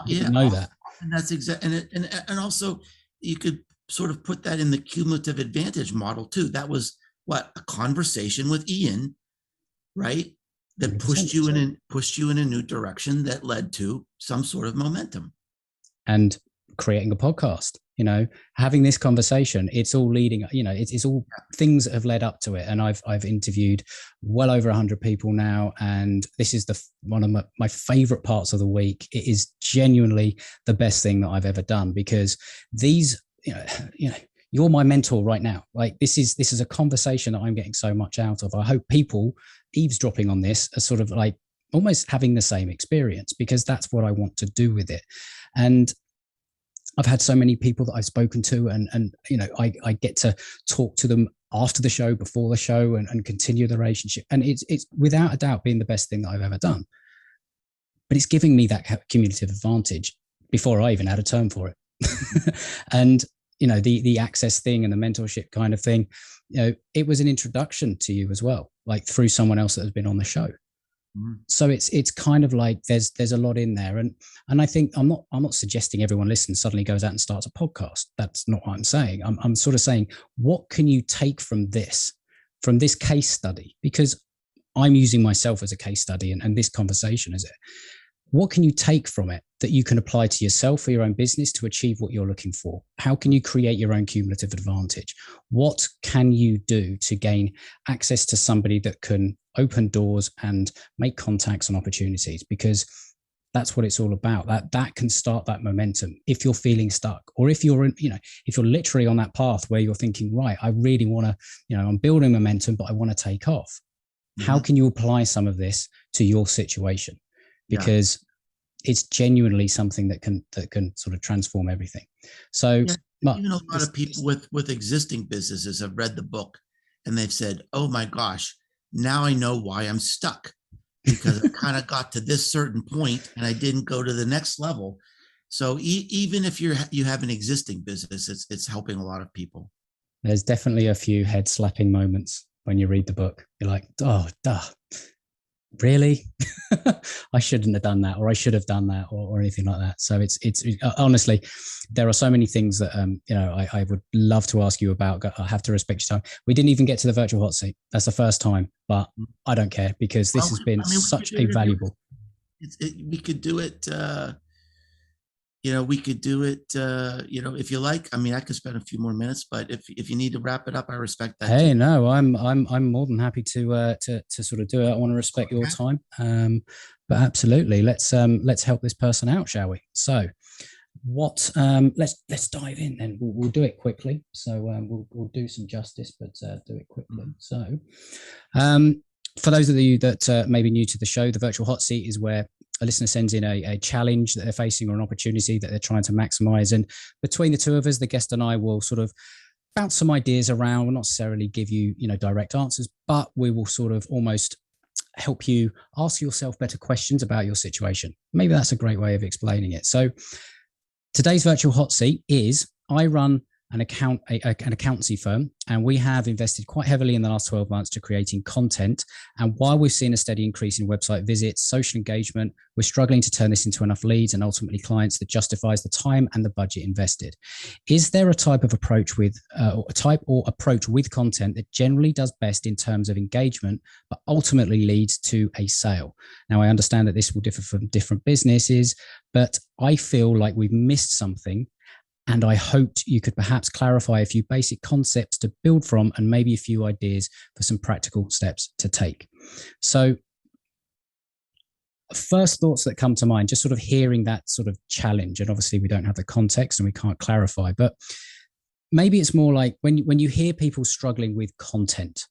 You know that.
And that's exactly, and also you could sort of put that in the cumulative advantage model too. That was a conversation with Ian, right? That pushed you in a new direction that led to some sort of momentum.
And creating a podcast, having this conversation, it's all leading, it's all things that have led up to it. And I've interviewed well over 100 people now. And this is one of my favorite parts of the week. It is genuinely the best thing that I've ever done, because these, you're my mentor right now. Like this is a conversation that I'm getting so much out of. I hope people eavesdropping on this are sort of like almost having the same experience, because that's what I want to do with it. And I've had so many people that I've spoken to and I get to talk to them after the show, before the show, and continue the relationship. And it's without a doubt been the best thing that I've ever done. But it's giving me that cumulative advantage before I even had a term for it. And, the access thing and the mentorship kind of thing, it was an introduction to you as well, like through someone else that has been on the show. So it's kind of like there's a lot in there, and I think I'm not suggesting everyone listens suddenly goes out and starts a podcast. That's not what I'm saying. I'm sort of saying, what can you take from this case study? Because I'm using myself as a case study, and this conversation is it. What can you take from it that you can apply to yourself or your own business to achieve what you're looking for? How can you create your own cumulative advantage? What can you do to gain access to somebody that can open doors and make contacts and opportunities? Because that's what it's all about. That can start that momentum if you're feeling stuck, or if you're if you're literally on that path where you're thinking, right, I really want to, I'm building momentum, but I want to take off. How can you apply some of this to your situation? Because it's genuinely something that can sort of transform everything. So
Mark, even a lot of people with existing businesses have read the book and they've said, oh my gosh, now I know why I'm stuck, because I kind of got to this certain point and I didn't go to the next level. So even if you have an existing business, it's helping a lot of people.
There's definitely a few head slapping moments when you read the book. You're like, oh, duh, really? I shouldn't have done that, or I should have done that, or anything like that. So it's honestly, there are so many things that I would love to ask you about. I have to respect your time. We didn't even get to the virtual hot seat. That's the first time, but I don't care, because this has been such a valuable.
We could do it. We could do it. If you like. I mean, I could spend a few more minutes, but if you need to wrap it up, I respect that.
Hey, no, I'm more than happy to sort of do it. I want to respect your time, but absolutely, let's help this person out, shall we? So, let's dive in then. We'll do it quickly. So we'll do some justice, but do it quickly. So, for those of you that may be new to the show, the virtual hot seat is where a listener sends in a challenge that they're facing or an opportunity that they're trying to maximize. And between the two of us, the guest and I will sort of bounce some ideas around. We'll not necessarily give you, direct answers, but we will sort of almost help you ask yourself better questions about your situation. Maybe that's a great way of explaining it. So today's virtual hot seat is, I run an accountancy firm, and we have invested quite heavily in the last 12 months to creating content. And while we've seen a steady increase in website visits, social engagement, we're struggling to turn this into enough leads and ultimately clients that justifies the time and the budget invested. Is there a type of approach with content that generally does best in terms of engagement, but ultimately leads to a sale? Now, I understand that this will differ from different businesses, but I feel like we've missed something. And I hoped you could perhaps clarify a few basic concepts to build from, and maybe a few ideas for some practical steps to take. So first thoughts that come to mind, just sort of hearing that sort of challenge, and obviously we don't have the context and we can't clarify, but maybe it's more like when you hear people struggling with content,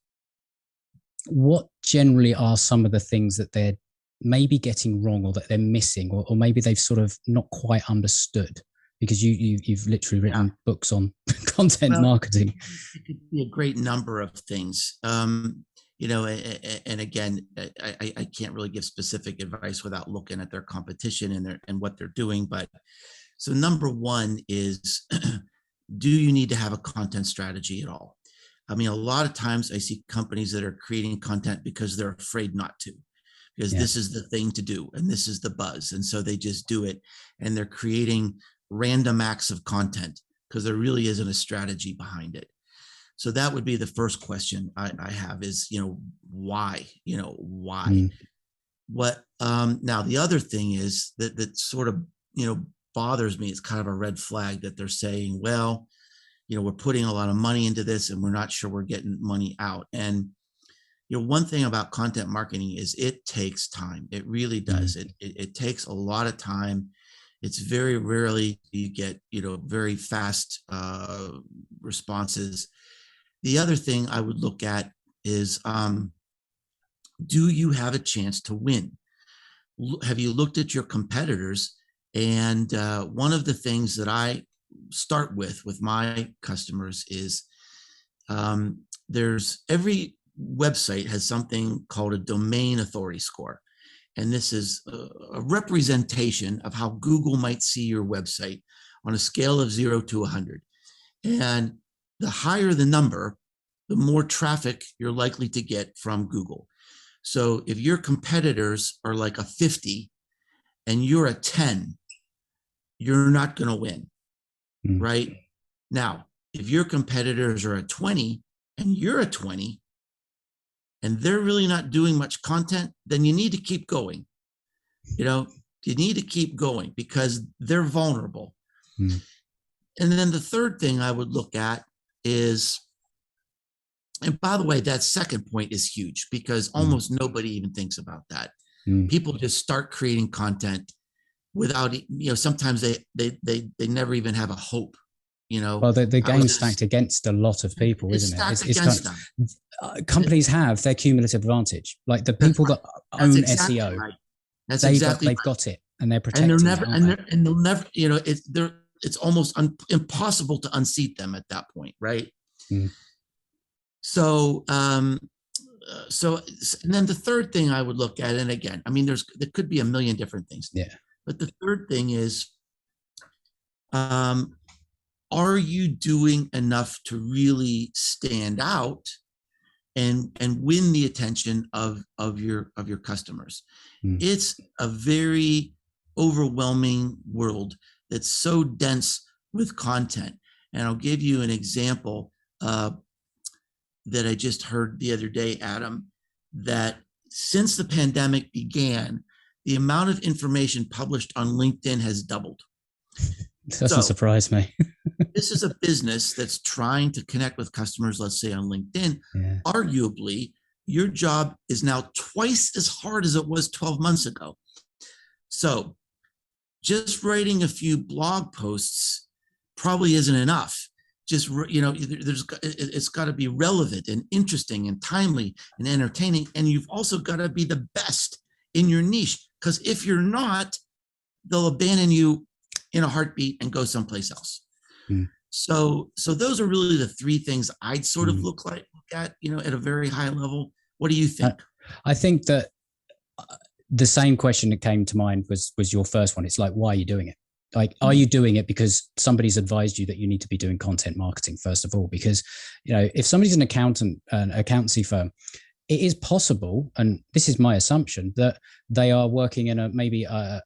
what generally are some of the things that they're maybe getting wrong, or that they're missing, or maybe they've sort of not quite understood? Because you've literally written books on content marketing.
It could be a great number of things. And again, I can't really give specific advice without looking at their competition and what they're doing. But so number one is, do you need to have a content strategy at all? I mean, a lot of times I see companies that are creating content because they're afraid not to, because this is the thing to do and this is the buzz. And so they just do it, and they're creating random acts of content because there really isn't a strategy behind it. So that would be the first question I have is, why? Why? What? Now the other thing is that sort of, bothers me. It's kind of a red flag that they're saying, well, we're putting a lot of money into this and we're not sure we're getting money out. And one thing about content marketing is it takes time. It really does. It takes a lot of time. It's very rarely you get, very fast responses. The other thing I would look at is, do you have a chance to win? Have you looked at your competitors? And one of the things that I start with my customers is, there's every website has something called a domain authority score. And this is a representation of how Google might see your website on a scale of 0 to 100. And the higher the number, the more traffic you're likely to get from Google. So if your competitors are like a 50 and you're a 10, you're not going to win, right? Now, if your competitors are a 20 and you're a 20, and they're really not doing much content, then you need to keep going. You need to keep going because they're vulnerable. And then the third thing I would look at is, and by the way, that second point is huge because almost nobody even thinks about that. People just start creating content without, sometimes they never even have a hope.
Well, the game's stacked against a lot of people, isn't it? It's kind of, companies have their cumulative advantage. Like the people that own SEO, right. They've got it, and they're protected.
And they'll never, it's almost impossible to unseat them at that point, right? So, and then the third thing I would look at, and again, I mean, there could be a million different things.
Yeah.
But the third thing is, are you doing enough to really stand out and win the attention of your customers? It's a very overwhelming world that's so dense with content. And I'll give you an example that I just heard the other day, Adam, that since the pandemic began, the amount of information published on LinkedIn has doubled.
Doesn't surprise me.
This is a business that's trying to connect with customers, let's say on LinkedIn. Yeah. Arguably, your job is now twice as hard as it was 12 months ago. So just writing a few blog posts probably isn't enough. Just, it's got to be relevant and interesting and timely and entertaining. And you've also got to be the best in your niche, because if you're not, they'll abandon you in a heartbeat and go someplace else. So those are really the three things I'd sort of look at, at a very high level. What do you think?
I think that the same question that came to mind was your first one. It's like, why are you doing it? Like, are you doing it because somebody's advised you that you need to be doing content marketing, first of all? Because, if somebody's an accountant, an accountancy firm, it is possible, and this is my assumption, that they are working in maybe a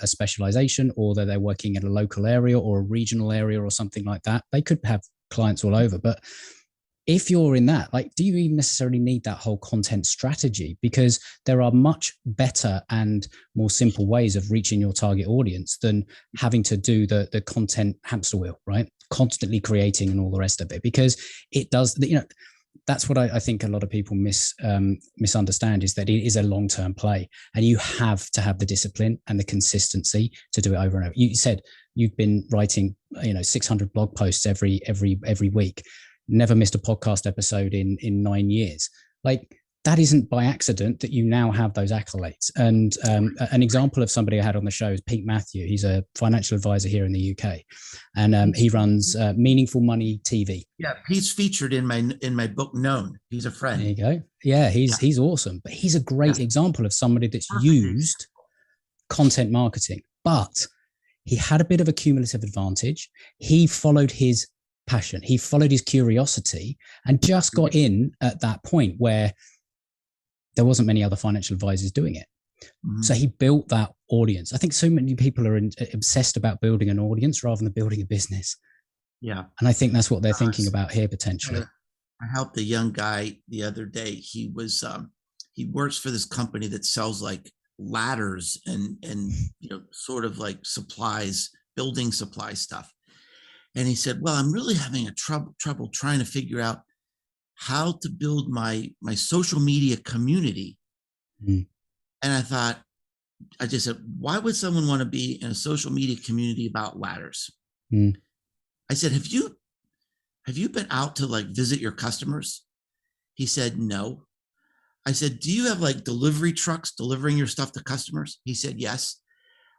specialization, or that they're working in a local area or a regional area or something like that. They could have clients all over, but if you're in that, like, do you even necessarily need that whole content strategy? Because there are much better and more simple ways of reaching your target audience than having to do the content hamster wheel, right? Constantly creating and all the rest of it, because it does, that's what I think a lot of people misunderstand, is that it is a long-term play, and you have to have the discipline and the consistency to do it over and over. You said you've been writing, 600 blog posts every week, never missed a podcast episode in 9 years. Like, that isn't by accident that you now have those accolades. And an example of somebody I had on the show is Pete Matthew. He's a financial advisor here in the UK, and he runs Meaningful Money TV.
Yeah, Pete's featured in my book, Known. He's a friend.
There you go. Yeah, he's awesome. But he's a great example of somebody that's used content marketing, but he had a bit of a cumulative advantage. He followed his passion. He followed his curiosity and just got in at that point where there wasn't many other financial advisors doing it. So he built that audience. I think so many people are obsessed about building an audience rather than building a business.
Yeah.
And I think that's what they're thinking about here potentially.
I helped a young guy the other day. He was, he works for this company that sells like ladders and sort of like supplies, building supply stuff. And he said, well, I'm really having a trouble trying to figure out how to build my social media community. And I just said, why would someone want to be in a social media community about ladders? I said, have you been out to like visit your customers? He said, no. I said, do you have like delivery trucks delivering your stuff to customers? He said, yes.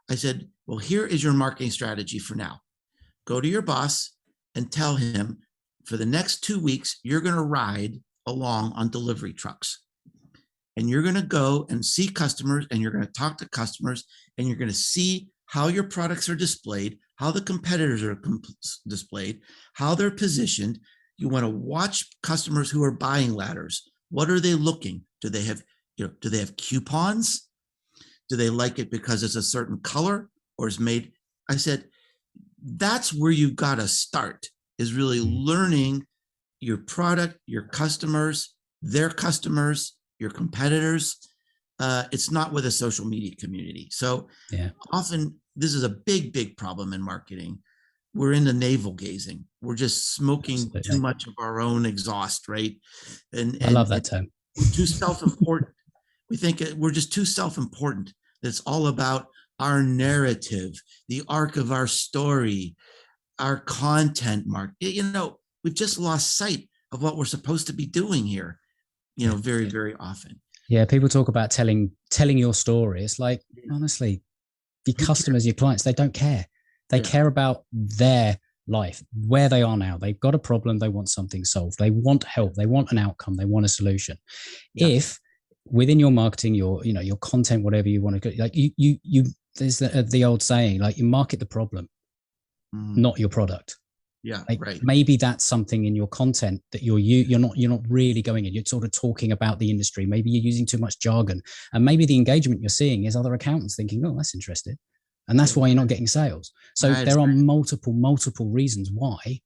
I said, well, here is your marketing strategy for now. Go to your boss and tell him for the next 2 weeks, you're going to ride along on delivery trucks. And you're going to go and see customers, and you're going to talk to customers, and you're going to see how your products are displayed, how the competitors are displayed, how they're positioned. You want to watch customers who are buying ladders. What are they looking? Do they have coupons? Do they like it because it's a certain color or is made? I said, that's where you've got to start, is really learning your product, your customers, their customers, your competitors. It's not with a social media community. So often this is a big problem in marketing. We're into navel gazing. We're just smoking too much of our own exhaust, right? And
I love that term.
We're too self-important. We think we're just too self-important. It's all about our narrative, the arc of our story, our content, Mark. We've just lost sight of what we're supposed to be doing here, very, very often.
Yeah, people talk about telling your story. It's like, honestly, your customers, your clients, they don't care. They care about their life, where they are now. They've got a problem. They want something solved. They want help. They want an outcome. They want a solution. Yeah. If within your marketing, your content, whatever you want to, like you there's the old saying, like, you market the problem, not your product.
Yeah,
like,
right.
Maybe that's something in your content that you're not really going in. You're sort of talking about the industry. Maybe you're using too much jargon, and maybe the engagement you're seeing is other accountants thinking, "Oh, that's interesting," and that's why you're not getting sales. So there are multiple reasons why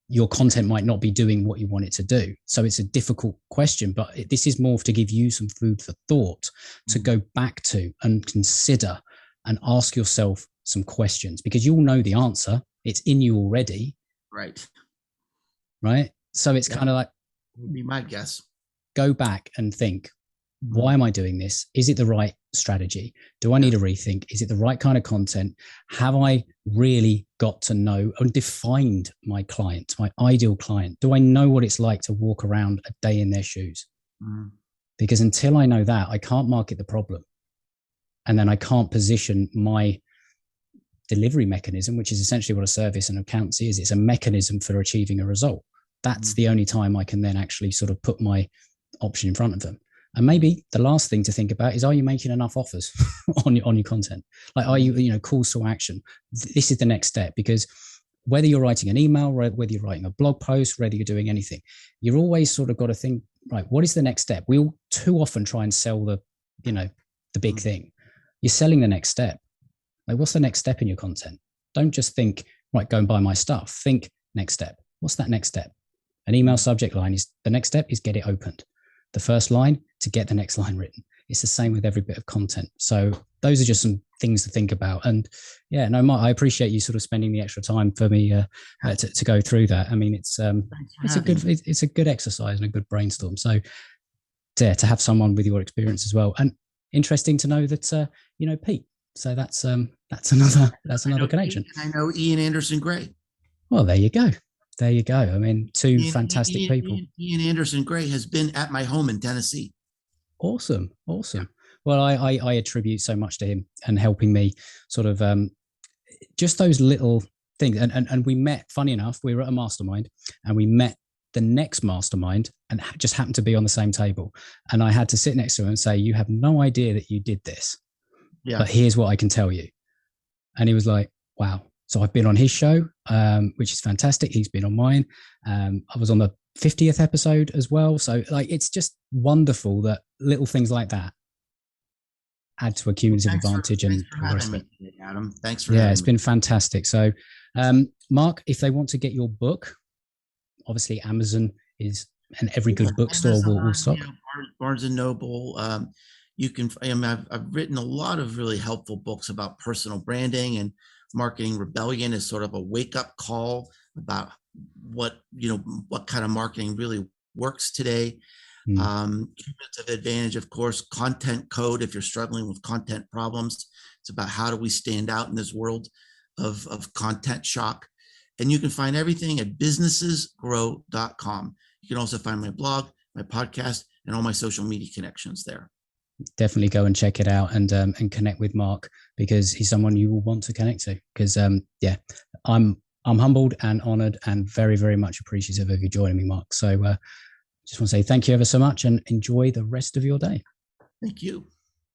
your content might not be doing what you want it to do. So it's a difficult question, but this is more to give you some food for thought to go back to and consider and ask yourself some questions, because you'll know the answer. It's in you already.
Right.
So it's kind of like,
would be my guess.
Go back and think, why am I doing this? Is it the right strategy? Do I need a rethink? Is it the right kind of content? Have I really got to know and defined my client, my ideal client? Do I know what it's like to walk around a day in their shoes? Because until I know that, I can't market the problem. And then I can't position my delivery mechanism, which is essentially what a service and accountancy is. It's a mechanism for achieving a result. That's the only time I can then actually sort of put my option in front of them. And maybe the last thing to think about is, are you making enough offers on your content? Like, are you, calls to action? This is the next step, because whether you're writing an email, whether you're writing a blog post, whether you're doing anything, you're always sort of got to think, right, what is the next step? We all too often try and sell the big thing. You're selling the next step. Like, what's the next step in your content? Don't just think, right, go and buy my stuff. Think next step. What's that next step? An email subject line is the next step is get it opened. The first line to get the next line written. It's the same with every bit of content. So those are just some things to think about. And Mark, I appreciate you sort of spending the extra time for me to go through that. I mean, it's a good exercise and a good brainstorm. So to have someone with your experience as well, and interesting to know that Pete. So that's another connection.
I know Ian Anderson Gray.
Well, there you go. I mean, two fantastic people.
Ian Anderson Gray has been at my home in Tennessee.
Awesome. Well, I attribute so much to him and helping me sort of just those little things. And we met, funny enough, we were at a mastermind, and we met the next mastermind and just happened to be on the same table. And I had to sit next to him and say, you have no idea that you did this. Yeah. But here's what I can tell you. And he was like, wow. So I've been on his show, which is fantastic. He's been on mine. I was on the 50th episode as well. So it's just wonderful that little things like that add to a cumulative advantage.
Thanks for having me today, Adam. Thanks for having me.
It's been fantastic. So Mark, if they want to get your book, obviously Amazon is, and every good bookstore will stock.
Barnes and Noble. You can. I've written a lot of really helpful books about personal branding, and Marketing Rebellion is sort of a wake-up call about what kind of marketing really works today. Cumulative Advantage, of course, Content Code. If you're struggling with content problems, it's about how do we stand out in this world of content shock. And you can find everything at businessesgrow.com. You can also find my blog, my podcast, and all my social media connections there.
Definitely go and check it out and connect with Mark, because he's someone you will want to connect to. Because I'm humbled and honored and very, very much appreciative of you joining me, Mark. So just want to say thank you ever so much and enjoy the rest of your day.
Thank you.